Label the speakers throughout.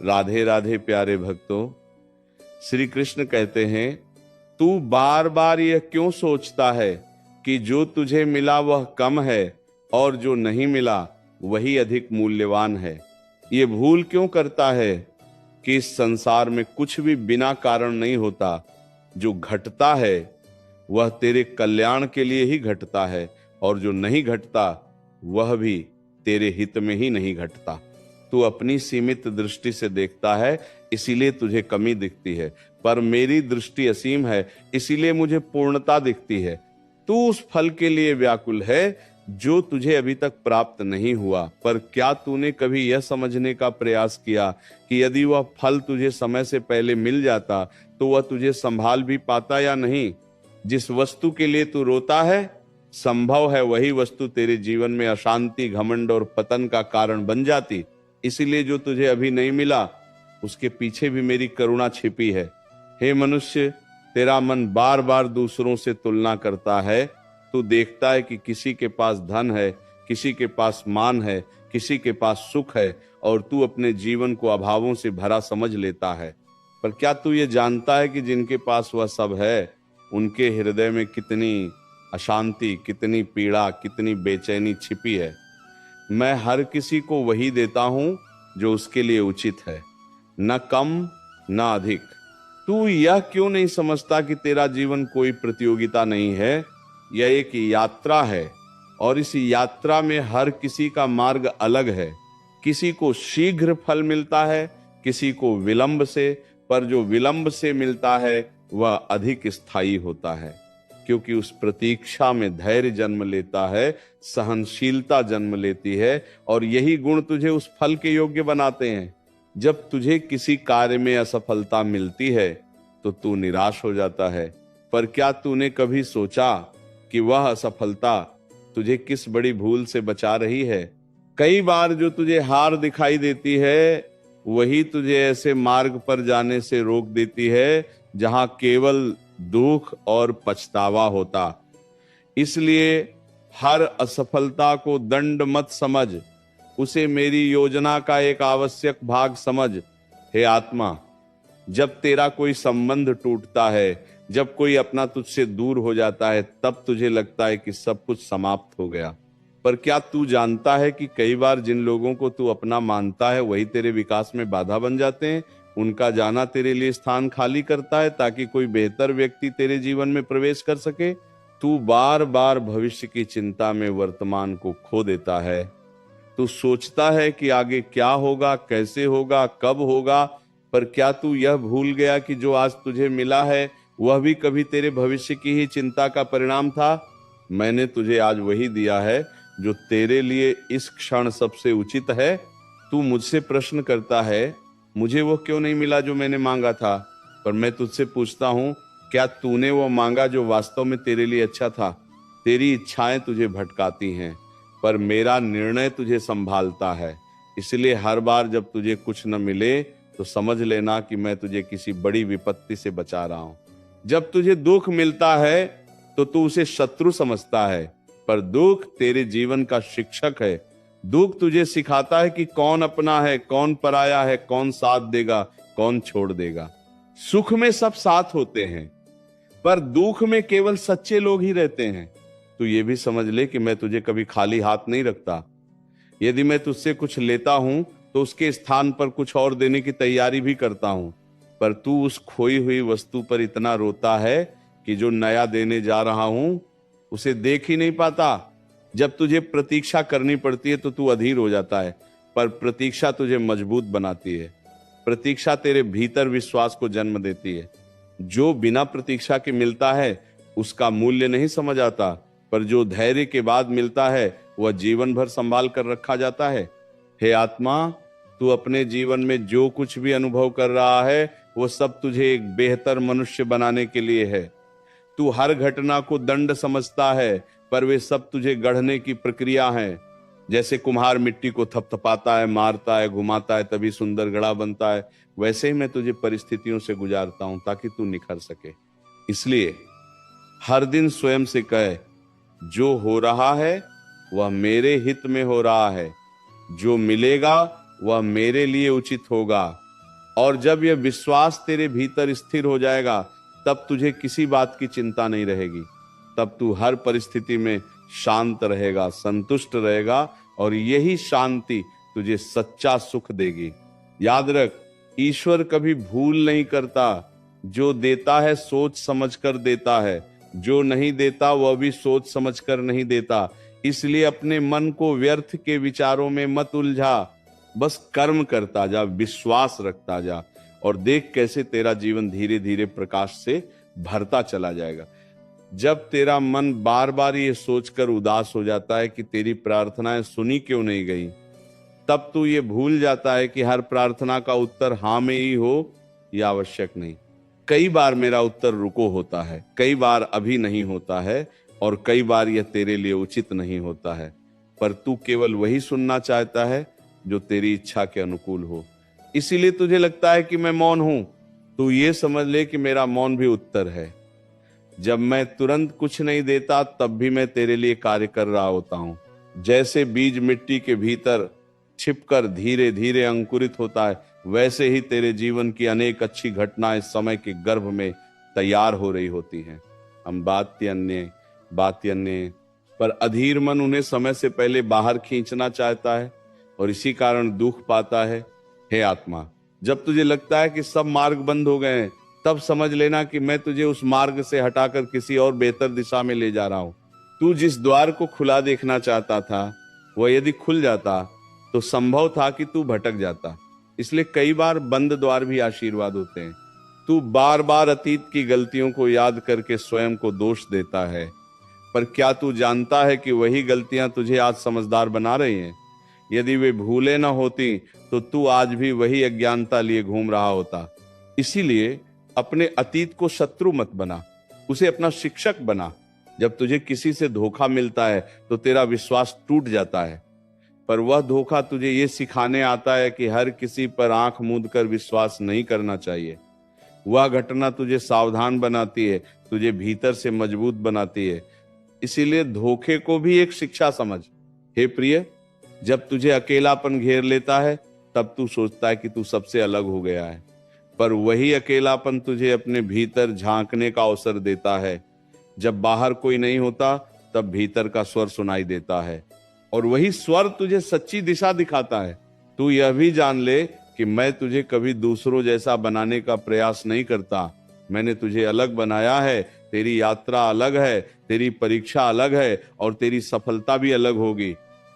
Speaker 1: राधे राधे प्यारे भक्तों, श्री कृष्ण कहते हैं, तू बार बार यह क्यों सोचता है कि जो तुझे मिला वह कम है और जो नहीं मिला वही अधिक मूल्यवान है। ये भूल क्यों करता है कि इस संसार में कुछ भी बिना कारण नहीं होता। जो घटता है वह तेरे कल्याण के लिए ही घटता है और जो नहीं घटता वह भी तेरे हित में ही नहीं घटता। तू अपनी सीमित दृष्टि से देखता है, इसीलिए तुझे कमी दिखती है, पर मेरी दृष्टि असीम है, इसीलिए मुझे पूर्णता दिखती है। तू उस फल के लिए व्याकुल है जो तुझे अभी तक प्राप्त नहीं हुआ, पर क्या तूने कभी यह समझने का प्रयास किया कि यदि वह फल तुझे समय से पहले मिल जाता तो वह तुझे संभाल भी पाता या नहीं। जिस वस्तु के लिए तू रोता है, संभव है वही वस्तु तेरे जीवन में अशांति, घमंड और पतन का कारण बन जाती। इसीलिए जो तुझे अभी नहीं मिला उसके पीछे भी मेरी करुणा छिपी है। हे मनुष्य, तेरा मन बार बार दूसरों से तुलना करता है। तू देखता है कि किसी के पास धन है, किसी के पास मान है, किसी के पास सुख है, और तू अपने जीवन को अभावों से भरा समझ लेता है। पर क्या तू ये जानता है कि जिनके पास वह सब है उनके हृदय में कितनी अशांति, कितनी पीड़ा, कितनी बेचैनी छिपी है। मैं हर किसी को वही देता हूं जो उसके लिए उचित है, न कम न अधिक। तू यह क्यों नहीं समझता कि तेरा जीवन कोई प्रतियोगिता नहीं है, यह एक यात्रा है और इस यात्रा में हर किसी का मार्ग अलग है। किसी को शीघ्र फल मिलता है, किसी को विलंब से, पर जो विलंब से मिलता है वह अधिक स्थायी होता है, क्योंकि उस प्रतीक्षा में धैर्य जन्म लेता है, सहनशीलता जन्म लेती है, और यही गुण तुझे उस फल के योग्य बनाते हैं। जब तुझे किसी कार्य में असफलता मिलती है तो तू निराश हो जाता है, पर क्या तूने कभी सोचा कि वह असफलता तुझे किस बड़ी भूल से बचा रही है? कई बार जो तुझे हार दिखाई देती है वही तुझे ऐसे मार्ग पर जाने से रोक देती है जहां केवल दुख और पछतावा होता। इसलिए हर असफलता को दंड मत समझ, उसे मेरी योजना का एक आवश्यक भाग समझ। हे आत्मा, जब तेरा कोई संबंध टूटता है, जब कोई अपना तुझसे दूर हो जाता है, तब तुझे लगता है कि सब कुछ समाप्त हो गया। पर क्या तू जानता है कि कई बार जिन लोगों को तू अपना मानता है वही तेरे विकास में बाधा बन जाते हैं। उनका जाना तेरे लिए स्थान खाली करता है ताकि कोई बेहतर व्यक्ति तेरे जीवन में प्रवेश कर सके। तू बार बार भविष्य की चिंता में वर्तमान को खो देता है। तू सोचता है कि आगे क्या होगा, कैसे होगा, कब होगा, पर क्या तू यह भूल गया कि जो आज तुझे मिला है वह भी कभी तेरे भविष्य की ही चिंता का परिणाम था। मैंने तुझे आज वही दिया है जो तेरे लिए इस क्षण सबसे उचित है। तू मुझसे प्रश्न करता है, मुझे वो क्यों नहीं मिला जो मैंने मांगा था, पर मैं तुझसे पूछता हूँ, क्या तूने वो मांगा जो वास्तव में तेरे लिए अच्छा था? तेरी इच्छाएं तुझे भटकाती हैं, पर मेरा निर्णय तुझे संभालता है। इसलिए हर बार जब तुझे कुछ न मिले तो समझ लेना कि मैं तुझे किसी बड़ी विपत्ति से बचा रहा हूं। जब तुझे दुख मिलता है तो तू उसे शत्रु समझता है, पर दुख तेरे जीवन का शिक्षक है। दुख तुझे सिखाता है कि कौन अपना है, कौन पराया है, कौन साथ देगा, कौन छोड़ देगा। सुख में सब साथ होते हैं, पर दुख में केवल सच्चे लोग ही रहते हैं। तू ये भी समझ ले कि मैं तुझे कभी खाली हाथ नहीं रखता। यदि मैं तुझसे कुछ लेता हूं तो उसके स्थान पर कुछ और देने की तैयारी भी करता हूं, पर तू उस खोई हुई वस्तु पर इतना रोता है कि जो नया देने जा रहा हूं उसे देख ही नहीं पाता। जब तुझे प्रतीक्षा करनी पड़ती है तो तू अधीर हो जाता है, पर प्रतीक्षा तुझे मजबूत बनाती है। प्रतीक्षा तेरे भीतर विश्वास को जन्म देती है। जो बिना प्रतीक्षा के मिलता है उसका मूल्य नहीं समझ आता, पर जो धैर्य के बाद मिलता है वह जीवन भर संभाल कर रखा जाता है। हे आत्मा, तू अपने जीवन में जो कुछ भी अनुभव कर रहा है वो सब तुझे एक बेहतर मनुष्य बनाने के लिए है। तू हर घटना को दंड समझता है, पर वे सब तुझे गढ़ने की प्रक्रिया है। जैसे कुम्हार मिट्टी को थपथपाता है, मारता है, घुमाता है, तभी सुंदर घड़ा बनता है, वैसे ही मैं तुझे परिस्थितियों से गुजारता हूं ताकि तू निखर सके। इसलिए हर दिन स्वयं से कहे, जो हो रहा है वह मेरे हित में हो रहा है, जो मिलेगा वह मेरे लिए उचित होगा, और जब यह विश्वास तेरे भीतर स्थिर हो जाएगा, तब तुझे किसी बात की चिंता नहीं रहेगी। तब तू हर परिस्थिति में शांत रहेगा, संतुष्ट रहेगा, और यही शांति तुझे सच्चा सुख देगी। याद रख, ईश्वर कभी भूल नहीं करता। जो देता है सोच समझ कर देता है, जो नहीं देता वह भी सोच समझ कर नहीं देता। इसलिए अपने मन को व्यर्थ के विचारों में मत उलझा, बस कर्म करता जा, विश्वास रखता जा, और देख कैसे तेरा जीवन धीरे धीरे प्रकाश से भरता चला जाएगा। जब तेरा मन बार बार ये सोचकर उदास हो जाता है कि तेरी प्रार्थनाएं सुनी क्यों नहीं गई, तब तू ये भूल जाता है कि हर प्रार्थना का उत्तर हाँ में ही हो, यह आवश्यक नहीं। कई बार मेरा उत्तर रुको होता है, कई बार अभी नहीं होता है, और कई बार यह तेरे लिए उचित नहीं होता है, पर तू केवल वही सुनना चाहता है जो तेरी इच्छा के अनुकूल हो। इसीलिए तुझे लगता है कि मैं मौन हूं। तू ये समझ ले कि मेरा मौन भी उत्तर है। जब मैं तुरंत कुछ नहीं देता, तब भी मैं तेरे लिए कार्य कर रहा होता हूं। जैसे बीज मिट्टी के भीतर छिपकर धीरे धीरे अंकुरित होता है, वैसे ही तेरे जीवन की अनेक अच्छी घटनाएं समय के गर्भ में तैयार हो रही होती हैं। हम बात अन्य, पर अधीर मन उन्हें समय से पहले बाहर खींचना चाहता है, और इसी कारण दुख पाता है। हे आत्मा, जब तुझे लगता है कि सब मार्ग बंद हो गए हैं, तब समझ लेना कि मैं तुझे उस मार्ग से हटाकर किसी और बेहतर दिशा में ले जा रहा हूं। तू जिस द्वार को खुला देखना चाहता था, वह यदि खुल जाता तो संभव था कि तू भटक जाता। इसलिए कई बार बंद द्वार भी आशीर्वाद होते हैं। तू बार बार अतीत की गलतियों को याद करके स्वयं को दोष देता है, पर क्या तू जानता है कि वही गलतियां तुझे आज समझदार बना रही हैं? यदि वे भूले न होती तो तू आज भी वही अज्ञानता लिए घूम रहा होता। इसीलिए अपने अतीत को शत्रु मत बना, उसे अपना शिक्षक बना। जब तुझे किसी से धोखा मिलता है तो तेरा विश्वास टूट जाता है, पर वह धोखा तुझे ये सिखाने आता है कि हर किसी पर आंख मूंद कर विश्वास नहीं करना चाहिए। वह घटना तुझे सावधान बनाती है, तुझे भीतर से मजबूत बनाती है। इसीलिए धोखे को भी एक शिक्षा समझ। हे प्रिय, जब तुझे अकेलापन घेर लेता है, तब तू सोचता है कि तू सबसे अलग हो गया है, पर वही अकेलापन तुझे अपने भीतर झांकने का अवसर देता है। जब बाहर कोई नहीं होता, तब भीतर का स्वर सुनाई देता है, और वही स्वर तुझे सच्ची दिशा दिखाता है। तू यह भी जान ले कि मैं तुझे कभी दूसरों जैसा बनाने का प्रयास नहीं करता। मैंने तुझे अलग बनाया है। तेरी यात्रा अलग है, तेरी परीक्षा अलग है, और तेरी सफलता भी अलग होगी।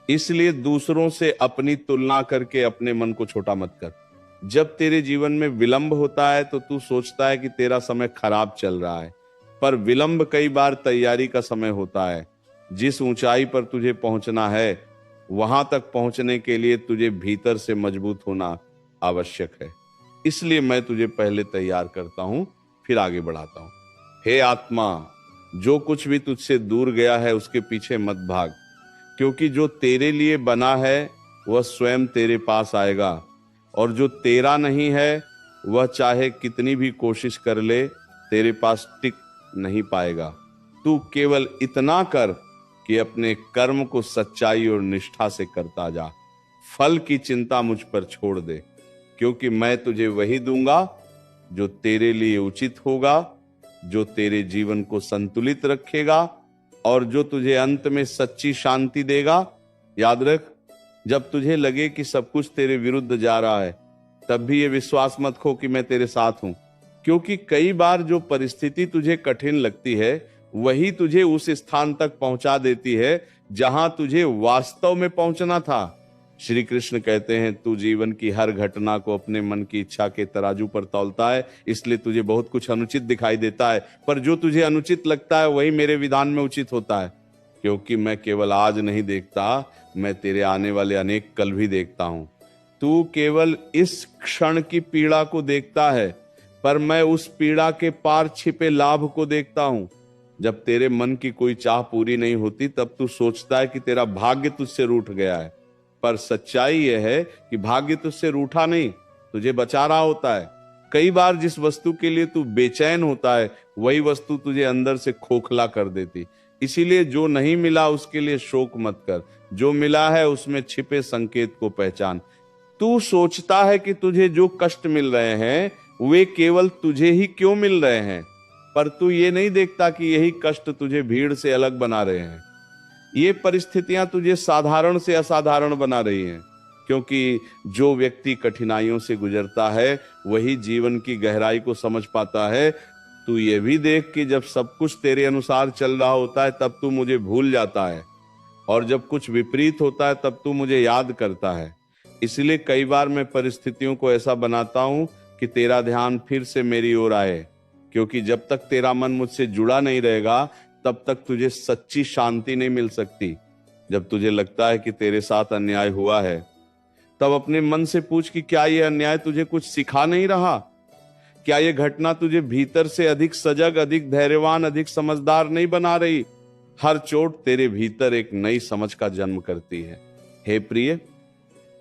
Speaker 1: इसलिए दूसरों से अपनी तुलना करके अपने मन को छोटा मत कर। जब तेरे जीवन में विलंब होता है तो तू सोचता है कि तेरा समय खराब चल रहा है, पर विलंब कई बार तैयारी का समय होता है। जिस ऊंचाई पर तुझे पहुंचना है, वहां तक पहुंचने के लिए तुझे भीतर से मजबूत होना आवश्यक है। इसलिए मैं तुझे पहले तैयार करता हूं, फिर आगे बढ़ाता हूं। हे आत्मा, जो कुछ भी तुझसे दूर गया है उसके पीछे मत भाग, क्योंकि जो तेरे लिए बना है वह स्वयं तेरे पास आएगा, और जो तेरा नहीं है वह चाहे कितनी भी कोशिश कर ले, तेरे पास टिक नहीं पाएगा। तू केवल इतना कर कि अपने कर्म को सच्चाई और निष्ठा से करता जा। फल की चिंता मुझ पर छोड़ दे, क्योंकि मैं तुझे वही दूंगा जो तेरे लिए उचित होगा, जो तेरे जीवन को संतुलित रखेगा, और जो तुझे अंत में सच्ची शांति देगा। याद रख, जब तुझे लगे कि सब कुछ तेरे विरुद्ध जा रहा है, तब भी ये विश्वास मत खो कि मैं तेरे साथ हूं, क्योंकि कई बार जो परिस्थिति तुझे कठिन लगती है, वही तुझे उस स्थान तक पहुंचा देती है जहां तुझे वास्तव में पहुंचना था। श्री कृष्ण कहते हैं, तू जीवन की हर घटना को अपने मन की इच्छा के तराजू पर तौलता है, इसलिए तुझे बहुत कुछ अनुचित दिखाई देता है, पर जो तुझे अनुचित लगता है वही मेरे विधान में उचित होता है। क्योंकि मैं केवल आज नहीं देखता, मैं तेरे आने वाले अनेक कल भी देखता हूं। तू केवल इस क्षण की पीड़ा को देखता है, पर मैं उस पीड़ा के पार छिपे लाभ को देखता हूं। जब तेरे मन की कोई चाह पूरी नहीं होती, तब तू सोचता है कि तेरा भाग्य तुझसे रूठ गया है, पर सच्चाई यह है कि भाग्य तुझसे रूठा नहीं, तुझे बचा रहा होता है। कई बार जिस वस्तु के लिए तू बेचैन होता है, वही वस्तु तुझे अंदर से खोखला कर देती। इसीलिए जो नहीं मिला उसके लिए शोक मत कर, जो मिला है उसमें छिपे संकेत को पहचान। तू सोचता है कि तुझे जो कष्ट मिल रहे हैं वे केवल तुझे ही क्यों मिल रहे हैं, पर तू ये नहीं देखता कि यही कष्ट तुझे भीड़ से अलग बना रहे हैं। ये परिस्थितियां तुझे साधारण से असाधारण बना रही हैं, क्योंकि जो व्यक्ति कठिनाइयों से गुजरता है वही जीवन की गहराई को समझ पाता है। तू ये भी देख कि जब सब कुछ तेरे अनुसार चल रहा होता है तब तू मुझे भूल जाता है, और जब कुछ विपरीत होता है तब तू मुझे याद करता है। इसलिए कई बार मैं परिस्थितियों को ऐसा बनाता हूं कि तेरा ध्यान फिर से मेरी ओर आए, क्योंकि जब तक तेरा मन मुझसे जुड़ा नहीं रहेगा तब तक तुझे सच्ची शांति नहीं मिल सकती। जब तुझे लगता है कि तेरे साथ अन्याय हुआ है, तब अपने मन से पूछ कि क्या यह अन्याय तुझे कुछ सिखा नहीं रहा? क्या यह घटना तुझे भीतर से अधिक सजग, अधिक धैर्यवान, अधिक समझदार नहीं बना रही? हर चोट तेरे भीतर एक नई समझ का जन्म करती है। हे प्रिय,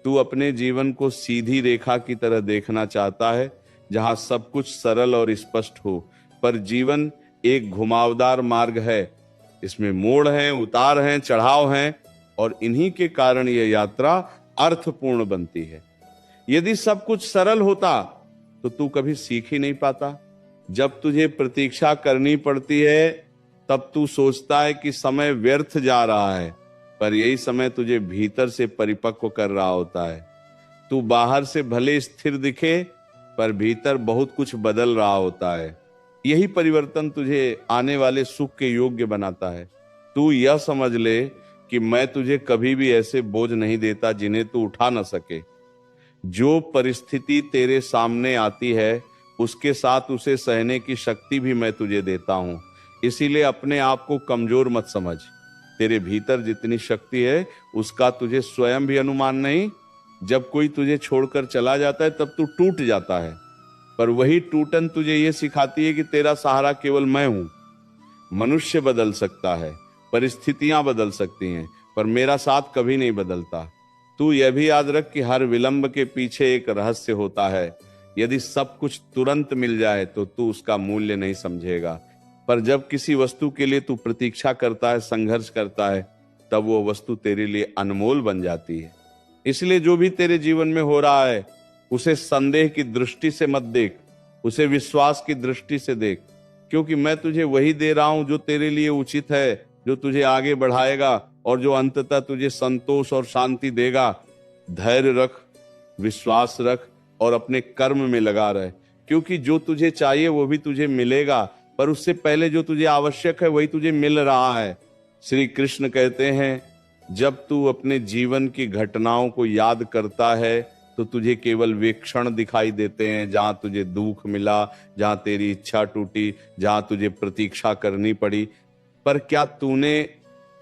Speaker 1: तू अपने जीवन को सीधी रेखा की तरह देखना चाहता है, जहां सब कुछ सरल और स्पष्ट हो, पर जीवन एक घुमावदार मार्ग है। इसमें मोड़ हैं, उतार हैं, चढ़ाव हैं, और इन्हीं के कारण यह यात्रा अर्थपूर्ण बनती है। यदि सब कुछ सरल होता तो तू कभी सीख ही नहीं पाता। जब तुझे प्रतीक्षा करनी पड़ती है तब तू सोचता है कि समय व्यर्थ जा रहा है, पर यही समय तुझे भीतर से परिपक्व कर रहा होता है। तू बाहर से भले स्थिर दिखे, पर भीतर बहुत कुछ बदल रहा होता है। यही परिवर्तन तुझे आने वाले सुख के योग्य बनाता है। तू यह समझ ले कि मैं तुझे कभी भी ऐसे बोझ नहीं देता जिन्हें तू उठा न सके। जो परिस्थिति तेरे सामने आती है उसके साथ उसे सहने की शक्ति भी मैं तुझे देता हूं। इसीलिए अपने आप को कमजोर मत समझ। तेरे भीतर जितनी शक्ति है उसका तुझे स्वयं भी अनुमान नहीं। जब कोई तुझे छोड़कर चला जाता है तब तू टूट जाता है, पर वही टूटन तुझे यह सिखाती है कि तेरा सहारा केवल मैं हूं। मनुष्य बदल सकता है, परिस्थितियां बदल सकती हैं, पर मेरा साथ कभी नहीं बदलता। तू यह भी याद रख कि हर विलंब के पीछे एक रहस्य होता है। यदि सब कुछ तुरंत मिल जाए तो तू उसका मूल्य नहीं समझेगा, पर जब किसी वस्तु के लिए तू प्रतीक्षा करता है, संघर्ष करता है, तब वो वस्तु तेरे लिए अनमोल बन जाती है। इसलिए जो भी तेरे जीवन में हो रहा है उसे संदेह की दृष्टि से मत देख, उसे विश्वास की दृष्टि से देख, क्योंकि मैं तुझे वही दे रहा हूं जो तेरे लिए उचित है, जो तुझे आगे बढ़ाएगा और जो अंततः तुझे संतोष और शांति देगा। धैर्य रख, विश्वास रख और अपने कर्म में लगा रहे, क्योंकि जो तुझे चाहिए वो भी तुझे मिलेगा, पर उससे पहले जो तुझे आवश्यक है वही तुझे मिल रहा है। श्री कृष्ण कहते हैं, जब तू अपने जीवन की घटनाओं को याद करता है तो तुझे केवल वे क्षण दिखाई देते हैं जहां तुझे दुख मिला, जहां तेरी इच्छा टूटी, जहां तुझे प्रतीक्षा करनी पड़ी। पर क्या तूने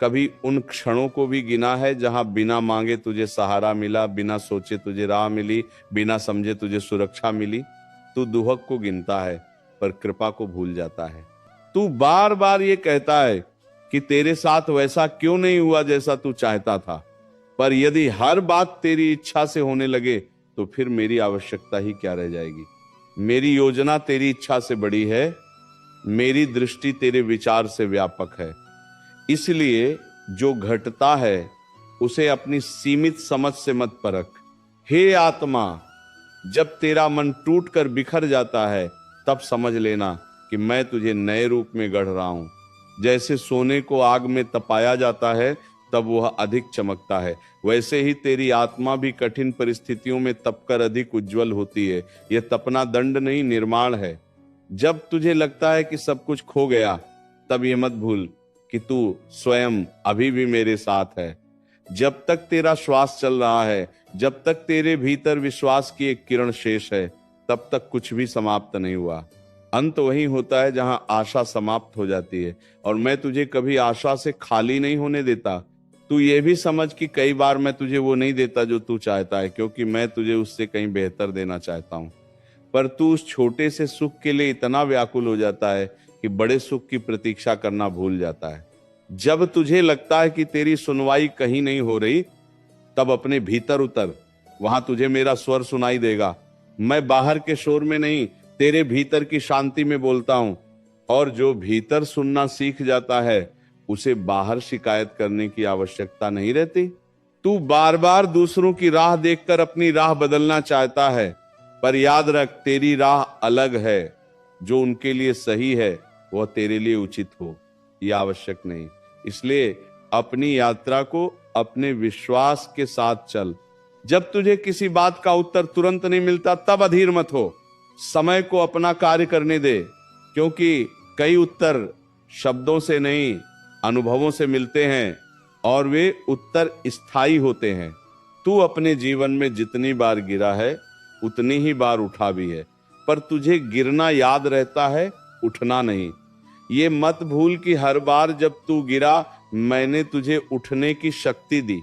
Speaker 1: कभी उन क्षणों को भी गिना है जहां बिना मांगे तुझे सहारा मिला, बिना सोचे तुझे राह मिली, बिना समझे तुझे सुरक्षा मिली? तू दुहक को गिनता है पर कृपा को भूल जाता है। तू बार बार ये कहता है कि तेरे साथ वैसा क्यों नहीं हुआ जैसा तू चाहता था, पर यदि हर बात तेरी इच्छा से होने लगे तो फिर मेरी आवश्यकता ही क्या रह जाएगी। मेरी योजना तेरी इच्छा से बड़ी है, मेरी दृष्टि तेरे विचार से व्यापक है। इसलिए जो घटता है उसे अपनी सीमित समझ से मत परख। हे आत्मा, जब तेरा मन टूटकर बिखर जाता है तब समझ लेना कि मैं तुझे नए रूप में गढ़ रहा हूं। जैसे सोने को आग में तपाया जाता है तब वह अधिक चमकता है, वैसे ही तेरी आत्मा भी कठिन परिस्थितियों में तपकर अधिक उज्जवल होती है। यह तपना दंड नहीं, निर्माण है। जब तुझे लगता है कि सब कुछ खो गया, तब यह मत भूल कि तू स्वयं अभी भी मेरे साथ है। जब तक तेरा श्वास चल रहा है, जब तक तेरे भीतर विश्वास की एक किरण शेष है, तब तक कुछ भी समाप्त नहीं हुआ। अंत वही होता है जहां आशा समाप्त हो जाती है, और मैं तुझे कभी आशा से खाली नहीं होने देता। तू ये भी समझ कि कई बार मैं तुझे वो नहीं देता जो तू चाहता है, क्योंकि मैं तुझे उससे कहीं बेहतर देना चाहता हूं। पर तू उस छोटे से सुख के लिए इतना व्याकुल हो जाता है कि बड़े सुख की प्रतीक्षा करना भूल जाता है। जब तुझे लगता है कि तेरी सुनवाई कहीं नहीं हो रही, तब अपने भीतर उतर, वहां तुझे मेरा स्वर सुनाई देगा। मैं बाहर के शोर में नहीं, तेरे भीतर की शांति में बोलता हूं, और जो भीतर सुनना सीख जाता है उसे बाहर शिकायत करने की आवश्यकता नहीं रहती। तू बार बार दूसरों की राह देखकर अपनी राह बदलना चाहता है, पर याद रख तेरी राह अलग है। जो उनके लिए सही है वह तेरे लिए उचित हो, यह आवश्यक नहीं। इसलिए अपनी यात्रा को अपने विश्वास के साथ चल। जब तुझे किसी बात का उत्तर तुरंत नहीं मिलता तब अधीर मत हो, समय को अपना कार्य करने दे, क्योंकि कई उत्तर शब्दों से नहीं अनुभवों से मिलते हैं और वे उत्तर स्थायी होते हैं। तू अपने जीवन में जितनी बार गिरा है उतनी ही बार उठा भी है, पर तुझे गिरना याद रहता है, उठना नहीं। ये मत भूल कि हर बार जब तू गिरा मैंने तुझे उठने की शक्ति दी।